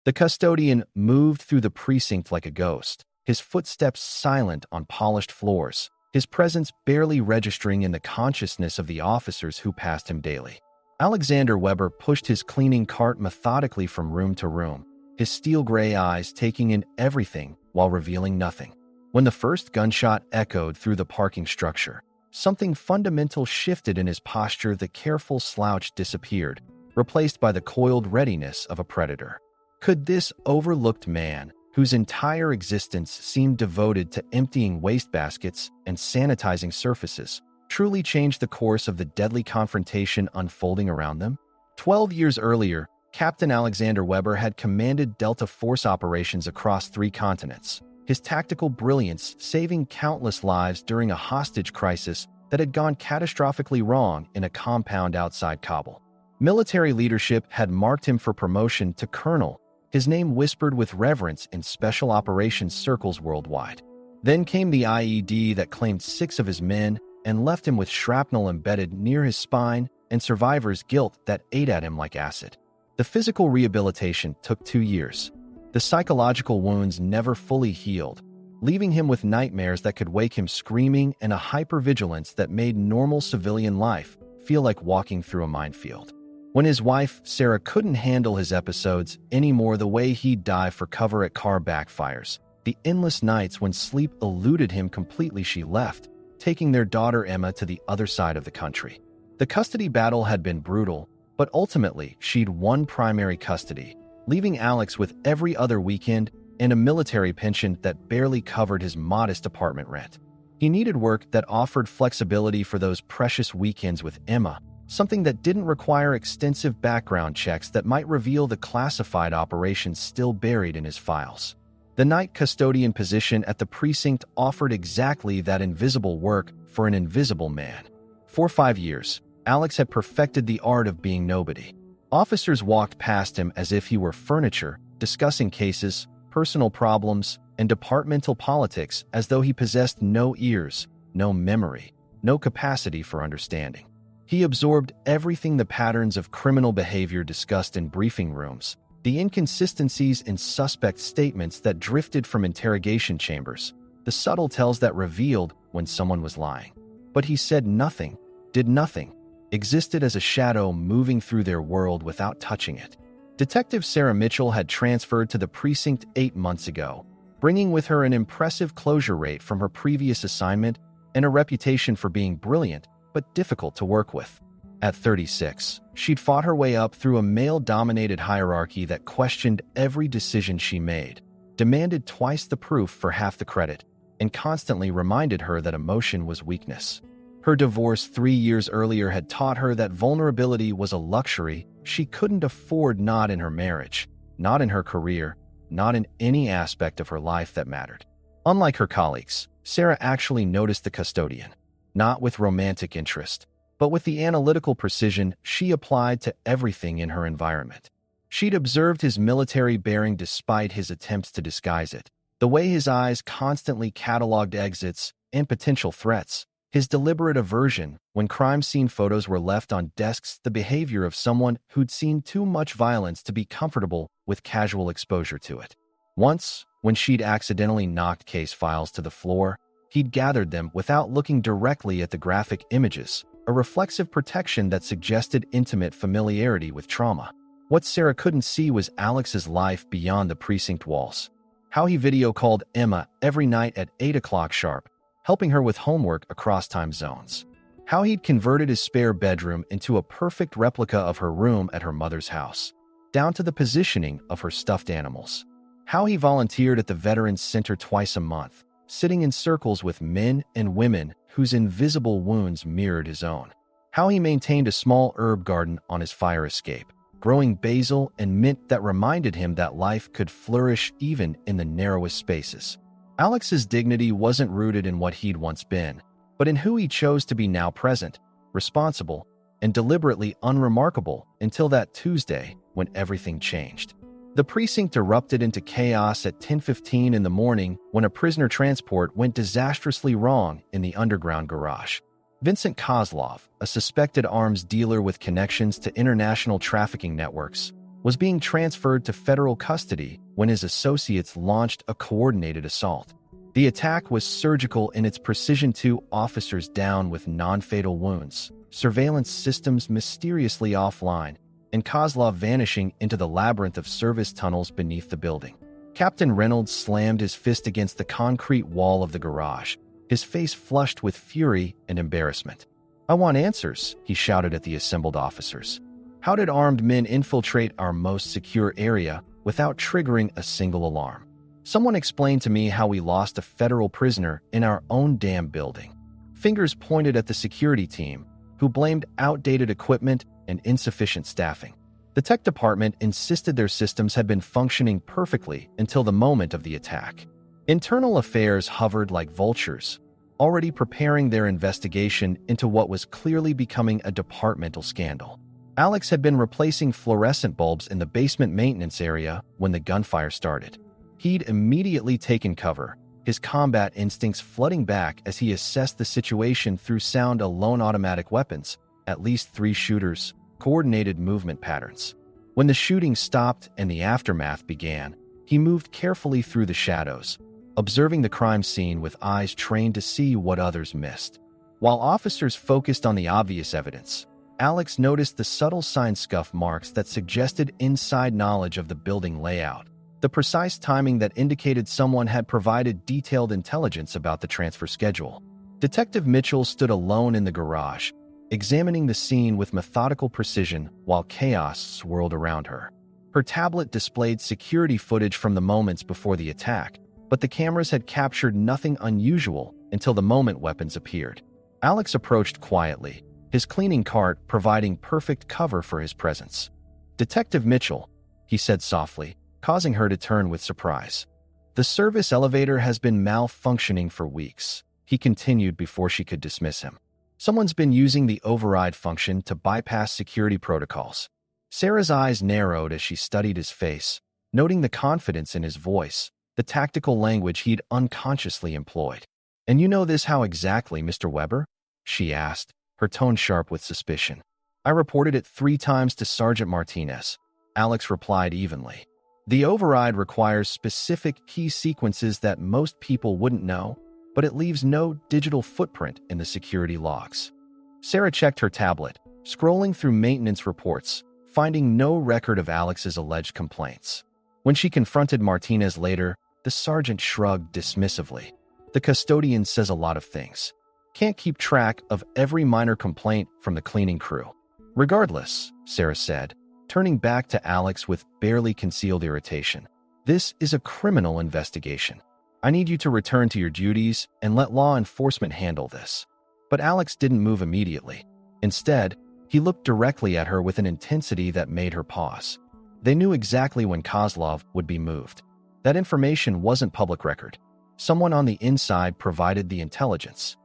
The custodian moved through the precinct like a ghost, his footsteps silent on polished floors, his presence barely registering in the consciousness of the officers who passed him daily. Alexander Weber pushed his cleaning cart methodically from room to room, his steel-gray eyes taking in everything while revealing nothing. When the first gunshot echoed through the parking structure, something fundamental shifted in his posture. The careful slouch disappeared, replaced by the coiled readiness of a predator. Could this overlooked man, whose entire existence seemed devoted to emptying wastebaskets and sanitizing surfaces, truly change the course of the deadly confrontation unfolding around them? 12 years earlier, Captain Alexander Weber had commanded Delta Force operations across 3 continents, his tactical brilliance saving countless lives during a hostage crisis that had gone catastrophically wrong in a compound outside Kabul. Military leadership had marked him for promotion to colonel, his name whispered with reverence in special operations circles worldwide. Then came the IED that claimed 6 of his men and left him with shrapnel embedded near his spine and survivor's guilt that ate at him like acid. The physical rehabilitation took 2 years. The psychological wounds never fully healed, leaving him with nightmares that could wake him screaming and a hypervigilance that made normal civilian life feel like walking through a minefield. When his wife, Sarah, couldn't handle his episodes anymore, the way he'd dive for cover at car backfires, the endless nights when sleep eluded him completely, she left, taking their daughter Emma to the other side of the country. The custody battle had been brutal, but ultimately she'd won primary custody, leaving Alex with every other weekend and a military pension that barely covered his modest apartment rent. He needed work that offered flexibility for those precious weekends with Emma, something that didn't require extensive background checks that might reveal the classified operations still buried in his files. The night custodian position at the precinct offered exactly that: invisible work for an invisible man. For 5 years, Alex had perfected the art of being nobody. Officers walked past him as if he were furniture, discussing cases, personal problems, and departmental politics as though he possessed no ears, no memory, no capacity for understanding. He absorbed everything: the patterns of criminal behavior discussed in briefing rooms, the inconsistencies in suspect statements that drifted from interrogation chambers, the subtle tells that revealed when someone was lying. But he said nothing, did nothing, existed as a shadow moving through their world without touching it. Detective Sarah Mitchell had transferred to the precinct 8 months ago, bringing with her an impressive closure rate from her previous assignment and a reputation for being brilliant but difficult to work with. At 36, she'd fought her way up through a male-dominated hierarchy that questioned every decision she made, demanded twice the proof for half the credit, and constantly reminded her that emotion was weakness. Her divorce 3 years earlier had taught her that vulnerability was a luxury she couldn't afford, not in her marriage, not in her career, not in any aspect of her life that mattered. Unlike her colleagues, Sarah actually noticed the custodian, not with romantic interest, but with the analytical precision she applied to everything in her environment. She'd observed his military bearing despite his attempts to disguise it, the way his eyes constantly cataloged exits and potential threats, his deliberate aversion when crime scene photos were left on desks, the behavior of someone who'd seen too much violence to be comfortable with casual exposure to it. Once, when she'd accidentally knocked case files to the floor, he'd gathered them without looking directly at the graphic images, a reflexive protection that suggested intimate familiarity with trauma. What Sarah couldn't see was Alex's life beyond the precinct walls. How he video called Emma every night at 8 o'clock sharp, helping her with homework across time zones. How he'd converted his spare bedroom into a perfect replica of her room at her mother's house, down to the positioning of her stuffed animals. How he volunteered at the Veterans Center twice a month, sitting in circles with men and women whose invisible wounds mirrored his own. How he maintained a small herb garden on his fire escape, growing basil and mint that reminded him that life could flourish even in the narrowest spaces. Alex's dignity wasn't rooted in what he'd once been, but in who he chose to be now: present, responsible, and deliberately unremarkable, until that Tuesday when everything changed. The precinct erupted into chaos at 10:15 in the morning when a prisoner transport went disastrously wrong in the underground garage. Vincent Kozlov, a suspected arms dealer with connections to international trafficking networks, was being transferred to federal custody when his associates launched a coordinated assault. The attack was surgical in its precision, 2 officers down with non-fatal wounds, surveillance systems mysteriously offline, and Kozlov vanishing into the labyrinth of service tunnels beneath the building. Captain Reynolds slammed his fist against the concrete wall of the garage, his face flushed with fury and embarrassment. "I want answers," he shouted at the assembled officers. "How did armed men infiltrate our most secure area without triggering a single alarm? Someone explain to me how we lost a federal prisoner in our own damn building." Fingers pointed at the security team, who blamed outdated equipment and insufficient staffing. The tech department insisted their systems had been functioning perfectly until the moment of the attack. Internal affairs hovered like vultures, already preparing their investigation into what was clearly becoming a departmental scandal. Alex had been replacing fluorescent bulbs in the basement maintenance area when the gunfire started. He'd immediately taken cover, his combat instincts flooding back as he assessed the situation through sound alone. Automatic weapons, at least 3 shooters, coordinated movement patterns. When the shooting stopped and the aftermath began, he moved carefully through the shadows, observing the crime scene with eyes trained to see what others missed. While officers focused on the obvious evidence, Alex noticed the subtle sign scuff marks that suggested inside knowledge of the building layout, the precise timing that indicated someone had provided detailed intelligence about the transfer schedule. Detective Mitchell stood alone in the garage, examining the scene with methodical precision while chaos swirled around her. Her tablet displayed security footage from the moments before the attack, but the cameras had captured nothing unusual until the moment weapons appeared. Alex approached quietly, his cleaning cart providing perfect cover for his presence. "Detective Mitchell," he said softly, causing her to turn with surprise. "The service elevator has been malfunctioning for weeks," he continued before she could dismiss him. "Someone's been using the override function to bypass security protocols." Sarah's eyes narrowed as she studied his face, noting the confidence in his voice, the tactical language he'd unconsciously employed. "And you know this how exactly, Mr. Weber?" she asked, her tone sharp with suspicion. "I reported it 3 times to Sergeant Martinez," Alex replied evenly. "The override requires specific key sequences that most people wouldn't know, but it leaves no digital footprint in the security logs." Sarah checked her tablet, scrolling through maintenance reports, finding no record of Alex's alleged complaints. When she confronted Martinez later, the sergeant shrugged dismissively. "The custodian says a lot of things. Can't keep track of every minor complaint from the cleaning crew." "Regardless," Sarah said, turning back to Alex with barely concealed irritation, "this is a criminal investigation. I need you to return to your duties and let law enforcement handle this." But Alex didn't move immediately. Instead, he looked directly at her with an intensity that made her pause. They knew exactly when Kozlov would be moved. That information wasn't public record. Someone on the inside provided the intelligence.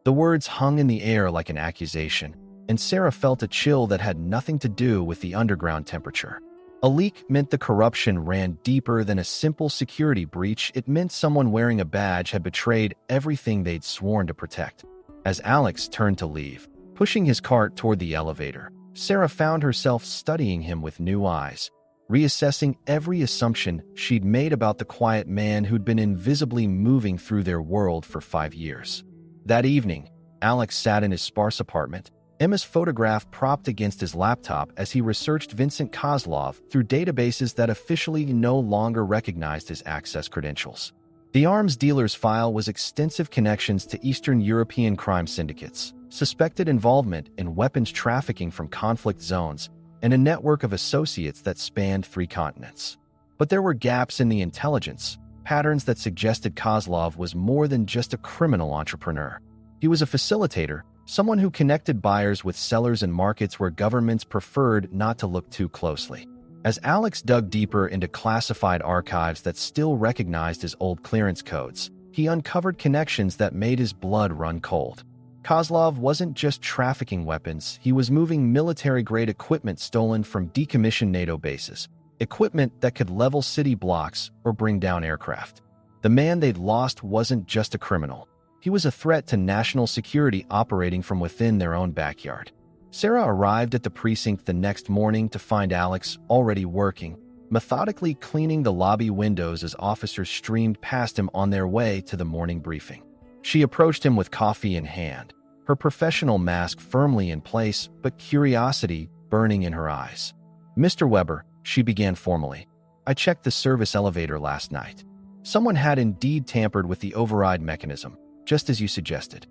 The words hung in the air like an accusation, and Sarah felt a chill that had nothing to do with the underground temperature. A leak meant the corruption ran deeper than a simple security breach. It meant someone wearing a badge had betrayed everything they'd sworn to protect. As Alex turned to leave, pushing his cart toward the elevator, Sarah found herself studying him with new eyes, reassessing every assumption she'd made about the quiet man who'd been invisibly moving through their world for 5 years. That evening, Alex sat in his sparse apartment, Emma's photograph propped against his laptop as he researched Vincent Kozlov through databases that officially no longer recognized his access credentials. The arms dealer's file was extensive connections to Eastern European crime syndicates, suspected involvement in weapons trafficking from conflict zones, and a network of associates that spanned 3 continents. But there were gaps in the intelligence, patterns that suggested Kozlov was more than just a criminal entrepreneur. He was a facilitator, someone who connected buyers with sellers in markets where governments preferred not to look too closely. As Alex dug deeper into classified archives that still recognized his old clearance codes, he uncovered connections that made his blood run cold. Kozlov wasn't just trafficking weapons, he was moving military-grade equipment stolen from decommissioned NATO bases, equipment that could level city blocks or bring down aircraft. The man they'd lost wasn't just a criminal. He was a threat to national security operating from within their own backyard. Sarah arrived at the precinct the next morning to find Alex already working, methodically cleaning the lobby windows as officers streamed past him on their way to the morning briefing. She approached him with coffee in hand, her professional mask firmly in place, but curiosity burning in her eyes. "Mr. Weber," she began formally, "I checked the service elevator last night. Someone had indeed tampered with the override mechanism, just as you suggested."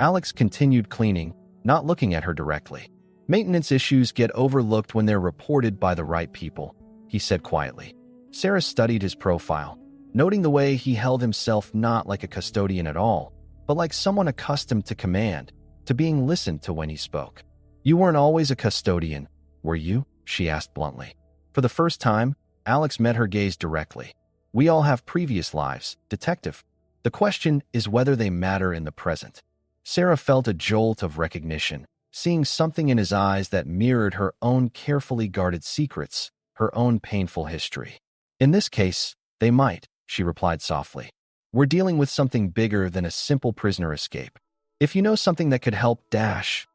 Alex continued cleaning, not looking at her directly. "Maintenance issues get overlooked when they're reported by the right people," he said quietly. Sarah studied his profile, noting the way he held himself not like a custodian at all, but like someone accustomed to command, to being listened to when he spoke. "You weren't always a custodian, were you?" she asked bluntly. For the first time, Alex met her gaze directly. "We all have previous lives, detective. The question is whether they matter in the present." Sarah felt a jolt of recognition, seeing something in his eyes that mirrored her own carefully guarded secrets, her own painful history. "In this case, they might," she replied softly. "We're dealing with something bigger than a simple prisoner escape. If you know something that could help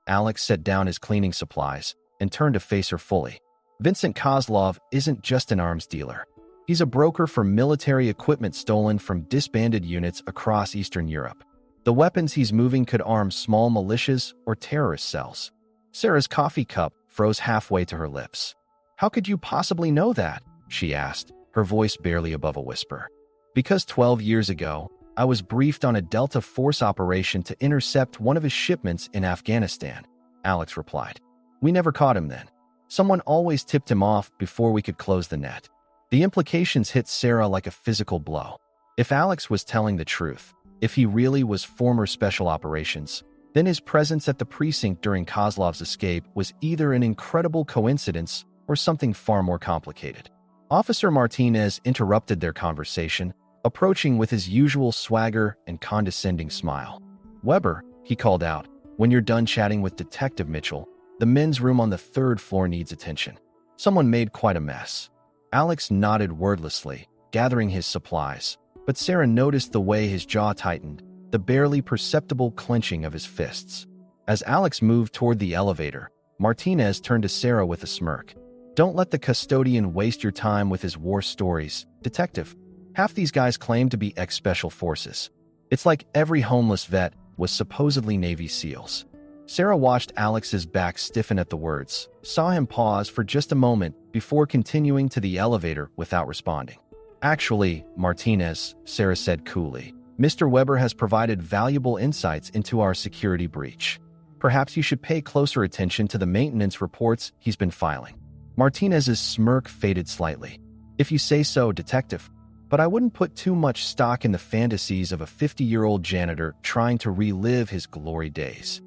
Alex set down his cleaning supplies and turned to face her fully. "Vincent Kozlov isn't just an arms dealer. He's a broker for military equipment stolen from disbanded units across Eastern Europe. The weapons he's moving could arm small militias or terrorist cells." Sarah's coffee cup froze halfway to her lips. "How could you possibly know that?" she asked, her voice barely above a whisper. "Because 12 years ago, I was briefed on a Delta Force operation to intercept one of his shipments in Afghanistan," Alex replied. "We never caught him then. Someone always tipped him off before we could close the net." The implications hit Sarah like a physical blow. If Alex was telling the truth, if he really was former Special Operations, then his presence at the precinct during Kozlov's escape was either an incredible coincidence or something far more complicated. Officer Martinez interrupted their conversation, approaching with his usual swagger and condescending smile. "Weber," he called out, "when you're done chatting with Detective Mitchell, the men's room on the 3rd floor needs attention. Someone made quite a mess." Alex nodded wordlessly, gathering his supplies, but Sarah noticed the way his jaw tightened, the barely perceptible clenching of his fists. As Alex moved toward the elevator, Martinez turned to Sarah with a smirk. "Don't let the custodian waste your time with his war stories, detective. Half these guys claim to be ex-Special Forces. It's like every homeless vet was supposedly Navy SEALs." Sarah watched Alex's back stiffen at the words, saw him pause for just a moment before continuing to the elevator without responding. "Actually, Martinez," Sarah said coolly, "Mr. Weber has provided valuable insights into our security breach. Perhaps you should pay closer attention to the maintenance reports he's been filing." Martinez's smirk faded slightly. "If you say so, detective. But I wouldn't put too much stock in the fantasies of a 50-year-old janitor trying to relive his glory days."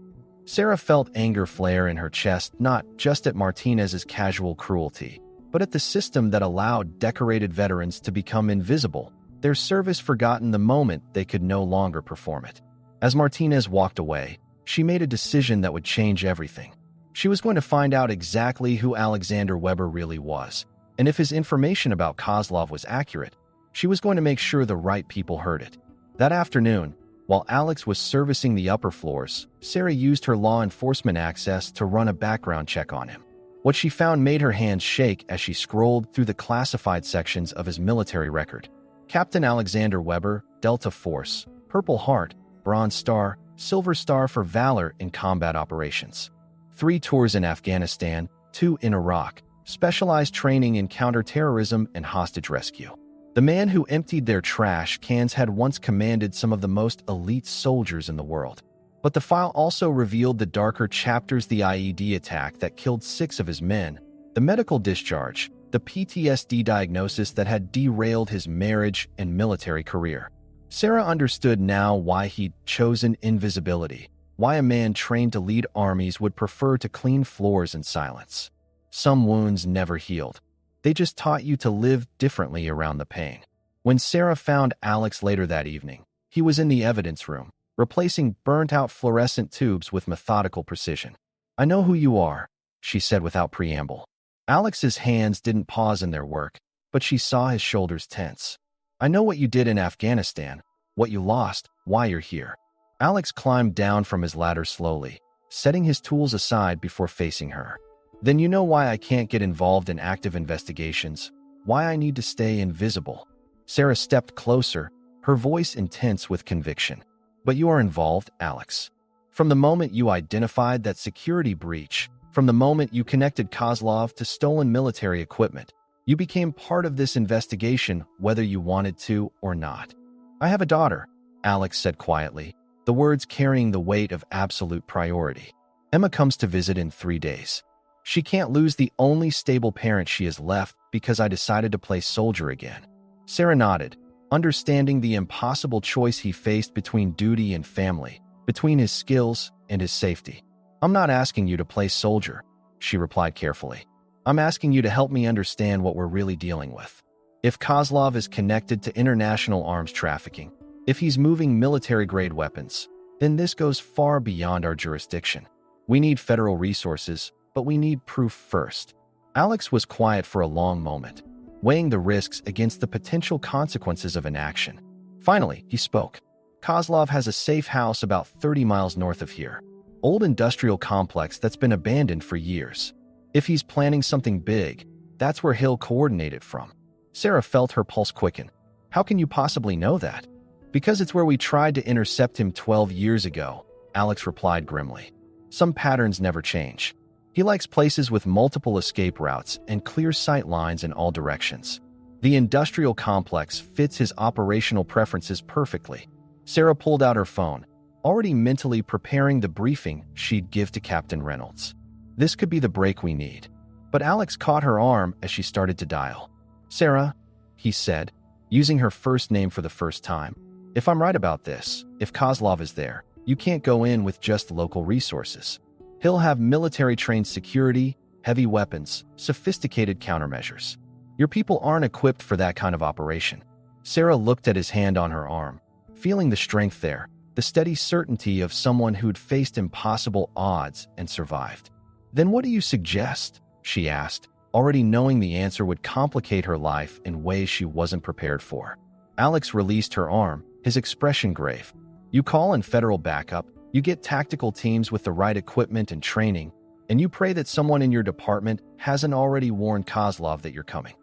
Sarah felt anger flare in her chest, not just at Martinez's casual cruelty, but at the system that allowed decorated veterans to become invisible, their service forgotten the moment they could no longer perform it. As Martinez walked away, she made a decision that would change everything. She was going to find out exactly who Alexander Weber really was, and if his information about Kozlov was accurate, she was going to make sure the right people heard it. That afternoon, while Alex was servicing the upper floors, Sarah used her law enforcement access to run a background check on him. What she found made her hands shake as she scrolled through the classified sections of his military record. Captain Alexander Weber, Delta Force, Purple Heart, Bronze Star, Silver Star for Valor in Combat Operations. 3 tours in Afghanistan, 2 in Iraq, specialized training in counterterrorism and hostage rescue. The man who emptied their trash cans had once commanded some of the most elite soldiers in the world. But the file also revealed the darker chapters: the IED attack that killed 6 of his men, the medical discharge, the PTSD diagnosis that had derailed his marriage and military career. Sarah understood now why he'd chosen invisibility, why a man trained to lead armies would prefer to clean floors in silence. Some wounds never healed. They just taught you to live differently around the pain. When Sarah found Alex later that evening, he was in the evidence room, replacing burnt-out fluorescent tubes with methodical precision. "I know who you are," she said without preamble. Alex's hands didn't pause in their work, but she saw his shoulders tense. "I know what you did in Afghanistan, what you lost, why you're here." Alex climbed down from his ladder slowly, setting his tools aside before facing her. Then you know why I can't get involved in active investigations, why I need to stay invisible. Sarah stepped closer, her voice intense with conviction. But you are involved, Alex. From the moment you identified that security breach, from the moment you connected Kozlov to stolen military equipment, you became part of this investigation whether you wanted to or not. I have a daughter, Alex said quietly, the words carrying the weight of absolute priority. Emma comes to visit in 3 days. She can't lose the only stable parent she has left because I decided to play soldier again. Sarah nodded, understanding the impossible choice he faced between duty and family, between his skills and his safety. I'm not asking you to play soldier, she replied carefully. I'm asking you to help me understand what we're really dealing with. If Kozlov is connected to international arms trafficking, if he's moving military-grade weapons, then this goes far beyond our jurisdiction. We need federal resources, but we need proof first. Alex was quiet for a long moment, weighing the risks against the potential consequences of inaction. Finally, he spoke. Kozlov has a safe house about 30 miles north of here. Old industrial complex that's been abandoned for years. If he's planning something big, that's where he'll coordinate it from. Sarah felt her pulse quicken. How can you possibly know that? Because it's where we tried to intercept him 12 years ago, Alex replied grimly. Some patterns never change. He likes places with multiple escape routes and clear sight lines in all directions. The industrial complex fits his operational preferences perfectly. Sarah pulled out her phone, already mentally preparing the briefing she'd give to Captain Reynolds. This could be the break we need. But Alex caught her arm as she started to dial. Sarah, he said, using her first name for the first time. If I'm right about this, if Kozlov is there, you can't go in with just local resources. He'll have military-trained security, heavy weapons, sophisticated countermeasures. Your people aren't equipped for that kind of operation. Sarah looked at his hand on her arm, feeling the strength there, the steady certainty of someone who'd faced impossible odds and survived. Then what do you suggest? She asked, already knowing the answer would complicate her life in ways she wasn't prepared for. Alex released her arm, his expression grave. You call in federal backup, you get tactical teams with the right equipment and training, and you pray that someone in your department hasn't already warned Kozlov that you're coming.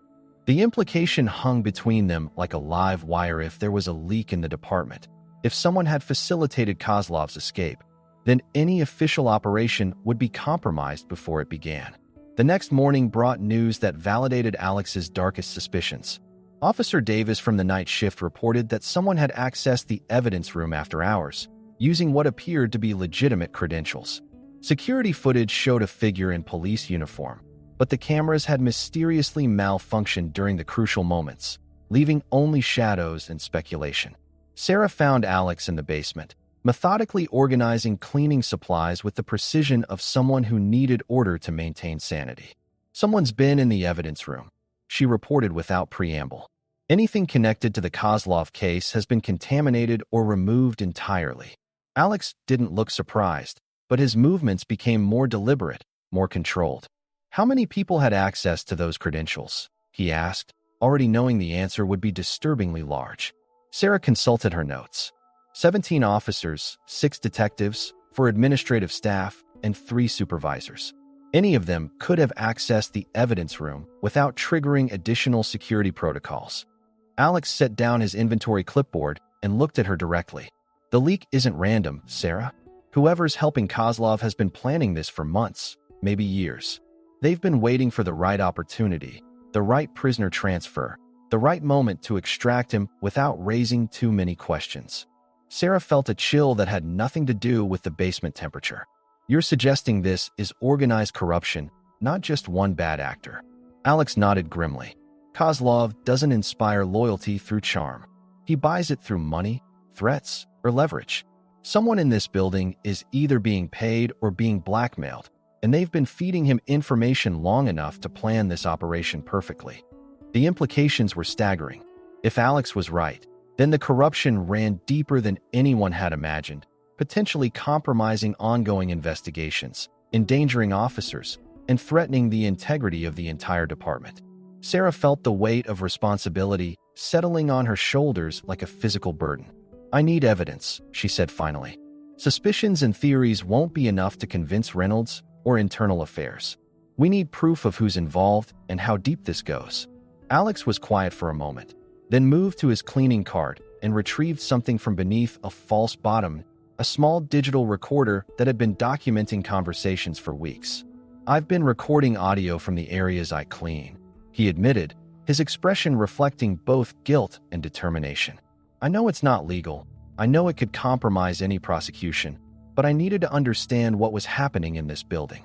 The implication hung between them like a live wire. If there was a leak in the department, if someone had facilitated Kozlov's escape, then any official operation would be compromised before it began. The next morning brought news that validated Alex's darkest suspicions. Officer Davis from the night shift reported that someone had accessed the evidence room after hours, using what appeared to be legitimate credentials. Security footage showed a figure in police uniform, but the cameras had mysteriously malfunctioned during the crucial moments, leaving only shadows and speculation. Sarah found Alex in the basement, methodically organizing cleaning supplies with the precision of someone who needed order to maintain sanity. Someone's been in the evidence room, she reported without preamble. Anything connected to the Kozlov case has been contaminated or removed entirely. Alex didn't look surprised, but his movements became more deliberate, more controlled. How many people had access to those credentials? He asked, already knowing the answer would be disturbingly large. Sarah consulted her notes. 17 officers, 6 detectives, 4 administrative staff, and 3 supervisors. Any of them could have accessed the evidence room without triggering additional security protocols. Alex set down his inventory clipboard and looked at her directly. The leak isn't random, Sarah. Whoever's helping Kozlov has been planning this for months, maybe years. They've been waiting for the right opportunity, the right prisoner transfer, the right moment to extract him without raising too many questions. Sarah felt a chill that had nothing to do with the basement temperature. You're suggesting this is organized corruption, not just one bad actor. Alex nodded grimly. Kozlov doesn't inspire loyalty through charm. He buys it through money, threats, or leverage. Someone in this building is either being paid or being blackmailed, and they've been feeding him information long enough to plan this operation perfectly. The implications were staggering. If Alex was right, then the corruption ran deeper than anyone had imagined, potentially compromising ongoing investigations, endangering officers, and threatening the integrity of the entire department. Sarah felt the weight of responsibility settling on her shoulders like a physical burden. I need evidence, she said finally. Suspicions and theories won't be enough to convince Reynolds or internal affairs. We need proof of who's involved and how deep this goes. Alex was quiet for a moment, then moved to his cleaning cart and retrieved something from beneath a false bottom, a small digital recorder that had been documenting conversations for weeks. "I've been recording audio from the areas I clean," he admitted, his expression reflecting both guilt and determination. "I know it's not legal. I know it could compromise any prosecution, but I needed to understand what was happening in this building."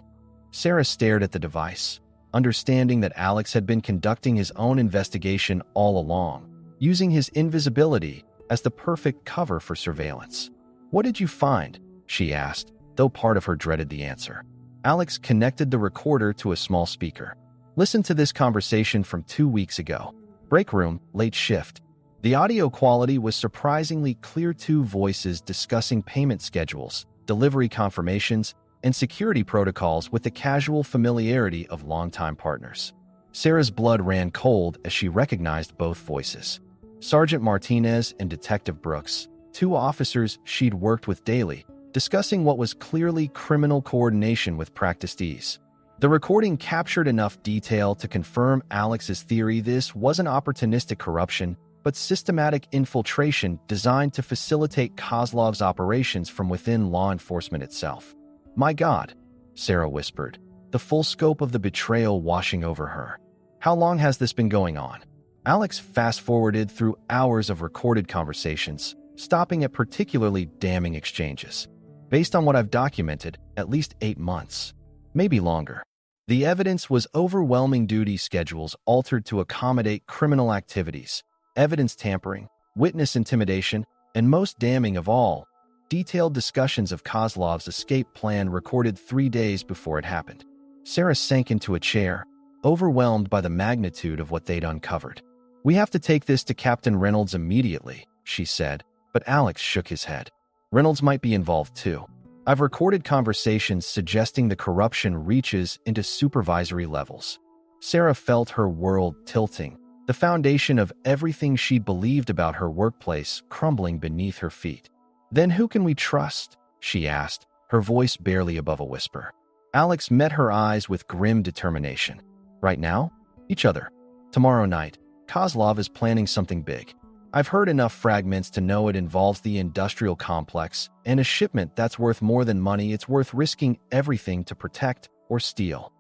Sarah stared at the device, understanding that Alex had been conducting his own investigation all along, using his invisibility as the perfect cover for surveillance. "What did you find?" she asked, though part of her dreaded the answer. Alex connected the recorder to a small speaker. "Listen to this conversation from 2 weeks ago. Break room, late shift." The audio quality was surprisingly clear. Two voices discussing payment schedules, delivery confirmations, and security protocols with the casual familiarity of longtime partners. Sarah's blood ran cold as she recognized both voices. Sergeant Martinez and Detective Brooks, two officers she'd worked with daily, discussing what was clearly criminal coordination with practiced ease. The recording captured enough detail to confirm Alex's theory this wasn't opportunistic corruption, but systematic infiltration designed to facilitate Kozlov's operations from within law enforcement itself. "My God," Sarah whispered, the full scope of the betrayal washing over her. "How long has this been going on?" Alex fast-forwarded through hours of recorded conversations, stopping at particularly damning exchanges. "Based on what I've documented, at least 8 months. Maybe longer." The evidence was overwhelming. Duty schedules altered to accommodate criminal activities, evidence tampering, witness intimidation, and most damning of all, detailed discussions of Kozlov's escape plan recorded 3 days before it happened. Sarah sank into a chair, overwhelmed by the magnitude of what they'd uncovered. "We have to take this to Captain Reynolds immediately," she said, but Alex shook his head. "Reynolds might be involved too. I've recorded conversations suggesting the corruption reaches into supervisory levels." Sarah felt her world tilting, the foundation of everything she believed about her workplace crumbling beneath her feet. "Then who can we trust?" she asked, her voice barely above a whisper. Alex met her eyes with grim determination. "Right now? Each other. Tomorrow night, Kozlov is planning something big. I've heard enough fragments to know it involves the industrial complex and a shipment that's worth more than money. It's worth risking everything to protect or steal."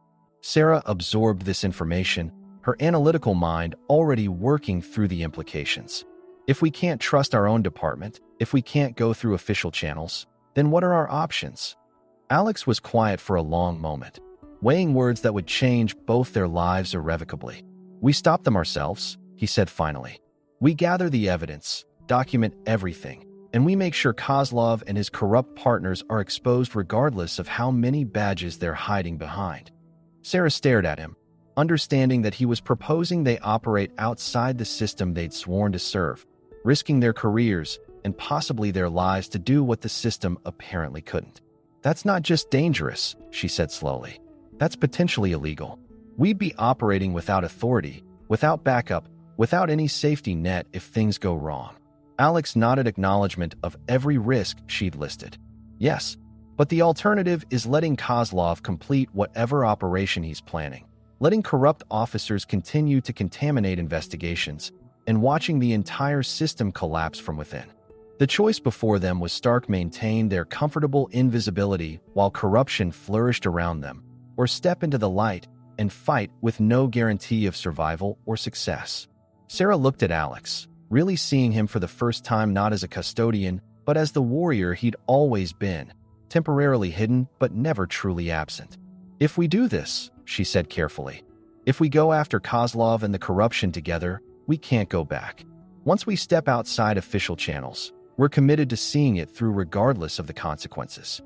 Sarah absorbed this information, her analytical mind already working through the implications. If we can't trust our own department, if we can't go through official channels, then what are our options? Alex was quiet for a long moment, weighing words that would change both their lives irrevocably. "We stop them ourselves," he said finally. "We gather the evidence, document everything, and we make sure Kozlov and his corrupt partners are exposed regardless of how many badges they're hiding behind." Sarah stared at him, understanding that he was proposing they operate outside the system they'd sworn to serve, risking their careers and possibly their lives to do what the system apparently couldn't. "That's not just dangerous," she said slowly. "That's potentially illegal. We'd be operating without authority, without backup, without any safety net if things go wrong." Alex nodded acknowledgement of every risk she'd listed. "Yes, but the alternative is letting Kozlov complete whatever operation he's planning, letting corrupt officers continue to contaminate investigations, and watching the entire system collapse from within." The choice before them was stark: maintain their comfortable invisibility while corruption flourished around them, or step into the light and fight with no guarantee of survival or success. Sarah looked at Alex, really seeing him for the first time not as a custodian, but as the warrior he'd always been, temporarily hidden but never truly absent. "If we do this," she said carefully, "if we go after Kozlov and the corruption together, we can't go back. Once we step outside official channels, we're committed to seeing it through regardless of the consequences."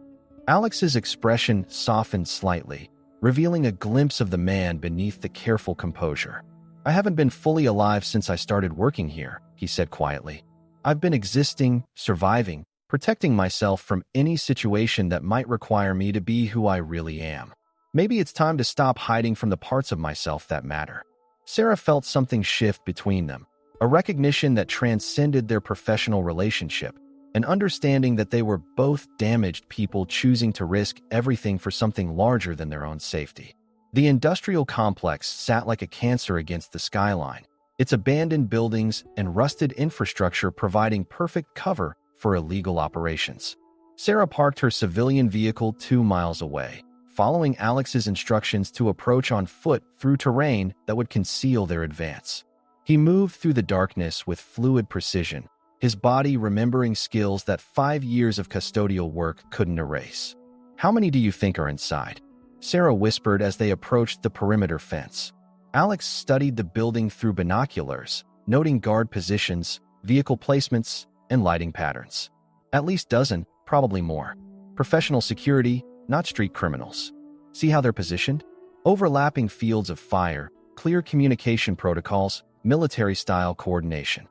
Alex's expression softened slightly, revealing a glimpse of the man beneath the careful composure. "I haven't been fully alive since I started working here," he said quietly. "I've been existing, surviving, protecting myself from any situation that might require me to be who I really am. Maybe it's time to stop hiding from the parts of myself that matter." Sarah felt something shift between them, a recognition that transcended their professional relationship, and understanding that they were both damaged people choosing to risk everything for something larger than their own safety. The industrial complex sat like a cancer against the skyline, its abandoned buildings and rusted infrastructure providing perfect cover for illegal operations. Sarah parked her civilian vehicle 2 miles away, following Alex's instructions to approach on foot through terrain that would conceal their advance. He moved through the darkness with fluid precision, his body remembering skills that 5 years of custodial work couldn't erase. "How many do you think are inside?" Sarah whispered as they approached the perimeter fence. Alex studied the building through binoculars, noting guard positions, vehicle placements, and lighting patterns. "At least dozen, probably more. Professional security, not street criminals. See how they're positioned? Overlapping fields of fire, clear communication protocols, military-style coordination."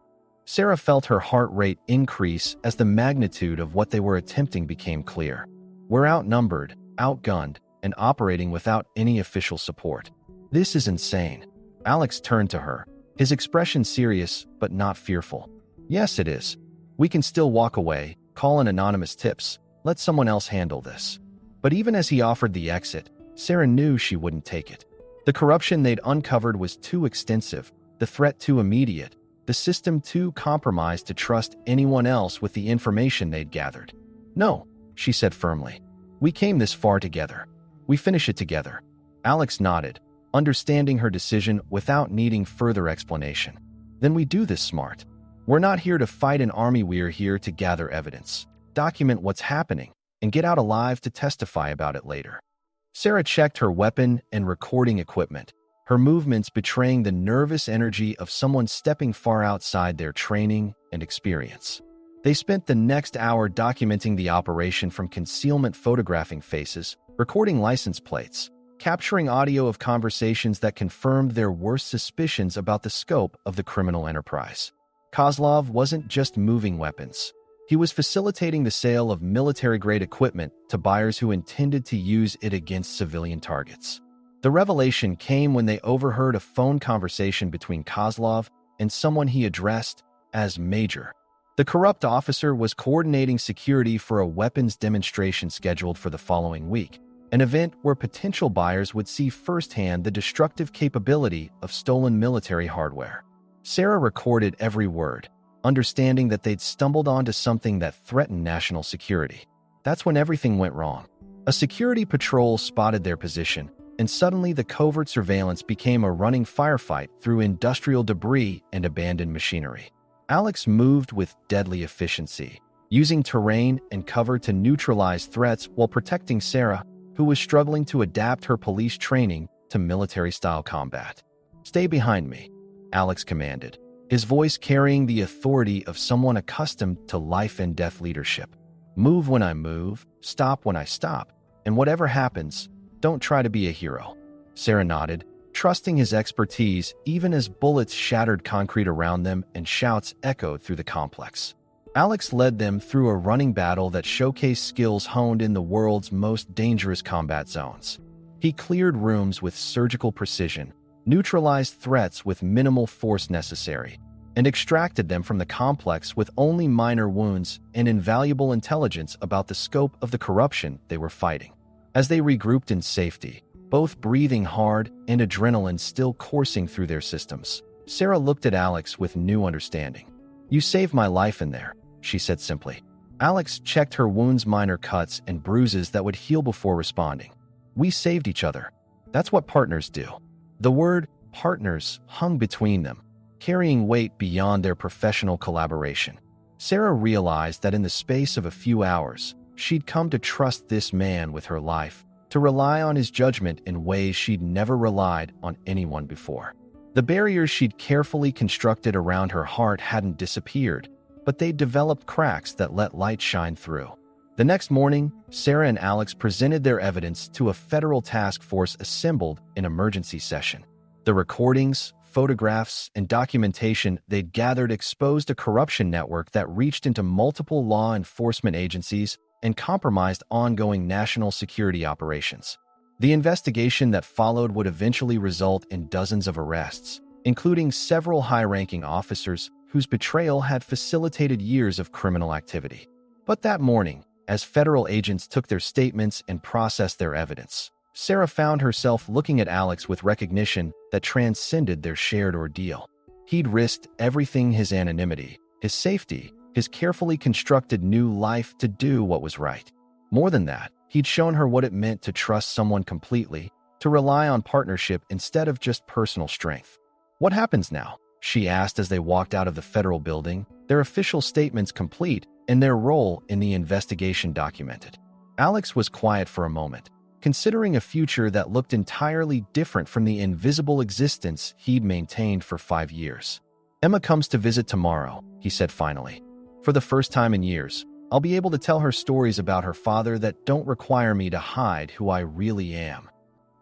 Sarah felt her heart rate increase as the magnitude of what they were attempting became clear. "We're outnumbered, outgunned, and operating without any official support. This is insane." Alex turned to her, his expression serious but not fearful. "Yes, it is. We can still walk away, call in anonymous tips, let someone else handle this." But even as he offered the exit, Sarah knew she wouldn't take it. The corruption they'd uncovered was too extensive, the threat too immediate, the system too compromised to trust anyone else with the information they'd gathered. "No," she said firmly. "We came this far together. We finish it together." Alex nodded, understanding her decision without needing further explanation. "Then we do this smart. We're not here to fight an army, we're here to gather evidence, document what's happening, and get out alive to testify about it later." Sarah checked her weapon and recording equipment, her movements betraying the nervous energy of someone stepping far outside their training and experience. They spent the next hour documenting the operation, from concealment, photographing faces, recording license plates, capturing audio of conversations that confirmed their worst suspicions about the scope of the criminal enterprise. Kozlov wasn't just moving weapons. He was facilitating the sale of military-grade equipment to buyers who intended to use it against civilian targets. The revelation came when they overheard a phone conversation between Kozlov and someone he addressed as Major. The corrupt officer was coordinating security for a weapons demonstration scheduled for the following week, an event where potential buyers would see firsthand the destructive capability of stolen military hardware. Sarah recorded every word, understanding that they'd stumbled onto something that threatened national security. That's when everything went wrong. A security patrol spotted their position, and suddenly the covert surveillance became a running firefight through industrial debris and abandoned machinery. Alex moved with deadly efficiency, using terrain and cover to neutralize threats while protecting Sarah, who was struggling to adapt her police training to military-style combat. "Stay behind me," Alex commanded, his voice carrying the authority of someone accustomed to life-and-death leadership. "Move when I move, stop when I stop, and whatever happens, don't try to be a hero." Sarah nodded, trusting his expertise even as bullets shattered concrete around them and shouts echoed through the complex. Alex led them through a running battle that showcased skills honed in the world's most dangerous combat zones. He cleared rooms with surgical precision, neutralized threats with minimal force necessary, and extracted them from the complex with only minor wounds and invaluable intelligence about the scope of the corruption they were fighting. As they regrouped in safety, both breathing hard and adrenaline still coursing through their systems, Sarah looked at Alex with new understanding. "You saved my life in there," she said simply. Alex checked her wounds, minor cuts and bruises that would heal before responding. "We saved each other. That's what partners do." The word partners hung between them, carrying weight beyond their professional collaboration. Sarah realized that in the space of a few hours, she'd come to trust this man with her life, to rely on his judgment in ways she'd never relied on anyone before. The barriers she'd carefully constructed around her heart hadn't disappeared, but they'd developed cracks that let light shine through. The next morning, Sarah and Alex presented their evidence to a federal task force assembled in emergency session. The recordings, photographs, and documentation they'd gathered exposed a corruption network that reached into multiple law enforcement agencies and compromised ongoing national security operations. The investigation that followed would eventually result in dozens of arrests, including several high-ranking officers, whose betrayal had facilitated years of criminal activity. But that morning, as federal agents took their statements and processed their evidence, Sarah found herself looking at Alex with recognition that transcended their shared ordeal. He'd risked everything: his anonymity, his safety, his carefully constructed new life to do what was right. More than that, he'd shown her what it meant to trust someone completely, to rely on partnership instead of just personal strength. "What happens now?" she asked as they walked out of the federal building, their official statements complete and their role in the investigation documented. Alex was quiet for a moment, considering a future that looked entirely different from the invisible existence he'd maintained for 5 years. "Emma comes to visit tomorrow," he said finally. "For the first time in years, I'll be able to tell her stories about her father that don't require me to hide who I really am."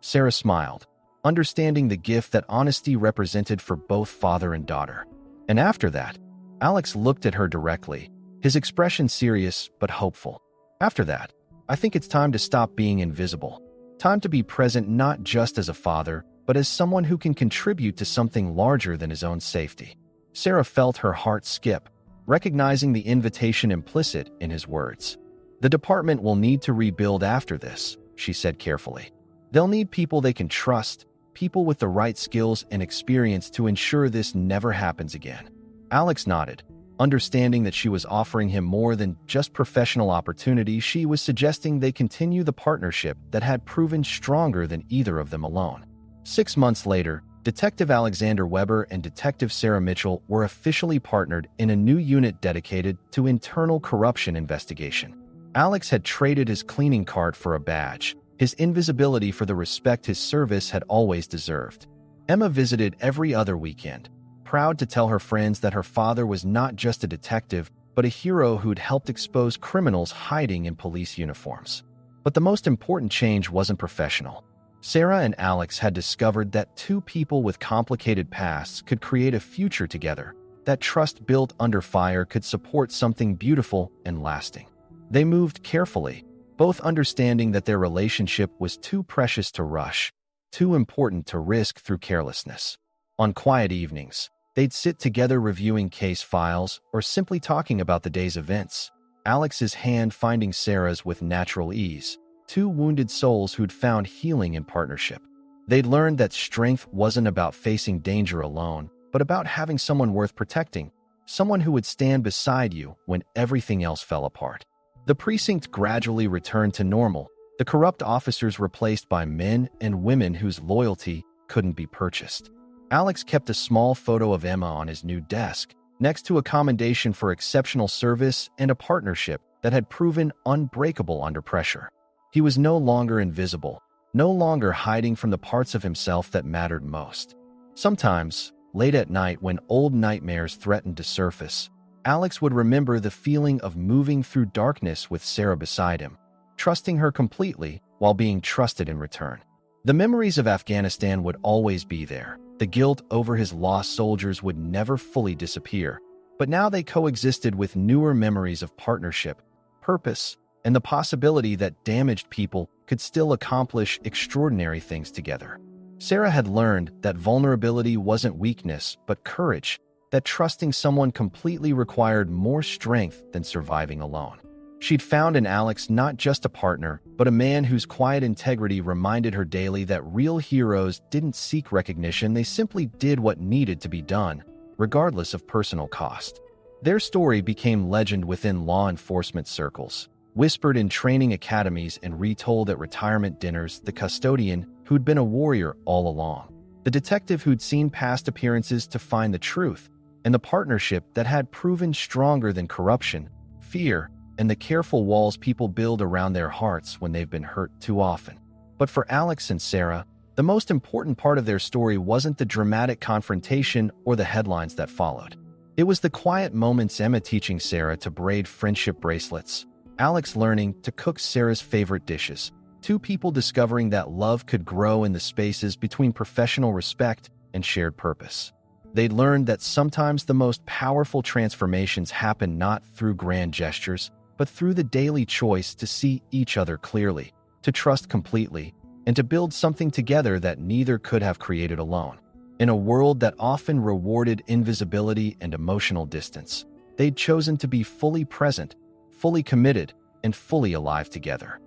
Sarah smiled, understanding the gift that honesty represented for both father and daughter. And after that, Alex looked at her directly, his expression serious but hopeful. "After that, I think it's time to stop being invisible. Time to be present not just as a father, but as someone who can contribute to something larger than his own safety." Sarah felt her heart skip, recognizing the invitation implicit in his words. "The department will need to rebuild after this," she said carefully. "They'll need people they can trust, people with the right skills and experience to ensure this never happens again." Alex nodded, understanding that she was offering him more than just professional opportunity. She was suggesting they continue the partnership that had proven stronger than either of them alone. 6 months later, Detective Alexander Weber and Detective Sarah Mitchell were officially partnered in a new unit dedicated to internal corruption investigation. Alex had traded his cleaning cart for a badge, his invisibility for the respect his service had always deserved. Emma visited every other weekend, proud to tell her friends that her father was not just a detective, but a hero who'd helped expose criminals hiding in police uniforms. But the most important change wasn't professional. Sarah and Alex had discovered that two people with complicated pasts could create a future together, that trust built under fire could support something beautiful and lasting. They moved carefully, both understanding that their relationship was too precious to rush, too important to risk through carelessness. On quiet evenings, they'd sit together reviewing case files or simply talking about the day's events, Alex's hand finding Sarah's with natural ease, two wounded souls who'd found healing in partnership. They'd learned that strength wasn't about facing danger alone, but about having someone worth protecting, someone who would stand beside you when everything else fell apart. The precinct gradually returned to normal, the corrupt officers replaced by men and women whose loyalty couldn't be purchased. Alex kept a small photo of Emma on his new desk, next to a commendation for exceptional service and a partnership that had proven unbreakable under pressure. He was no longer invisible, no longer hiding from the parts of himself that mattered most. Sometimes, late at night when old nightmares threatened to surface, Alex would remember the feeling of moving through darkness with Sarah beside him, trusting her completely while being trusted in return. The memories of Afghanistan would always be there. The guilt over his lost soldiers would never fully disappear, but now they coexisted with newer memories of partnership, purpose, and the possibility that damaged people could still accomplish extraordinary things together. Sarah had learned that vulnerability wasn't weakness, but courage, that trusting someone completely required more strength than surviving alone. She'd found in Alex not just a partner, but a man whose quiet integrity reminded her daily that real heroes didn't seek recognition, they simply did what needed to be done, regardless of personal cost. Their story became legend within law enforcement circles, whispered in training academies and retold at retirement dinners. The custodian who'd been a warrior all along, the detective who'd seen past appearances to find the truth, and the partnership that had proven stronger than corruption, fear, and the careful walls people build around their hearts when they've been hurt too often. But for Alex and Sarah, the most important part of their story wasn't the dramatic confrontation or the headlines that followed. It was the quiet moments: Emma teaching Sarah to braid friendship bracelets, Alex learning to cook Sarah's favorite dishes, two people discovering that love could grow in the spaces between professional respect and shared purpose. They'd learned that sometimes the most powerful transformations happen not through grand gestures, but through the daily choice to see each other clearly, to trust completely, and to build something together that neither could have created alone. In a world that often rewarded invisibility and emotional distance, they'd chosen to be fully present, fully committed, and fully alive together.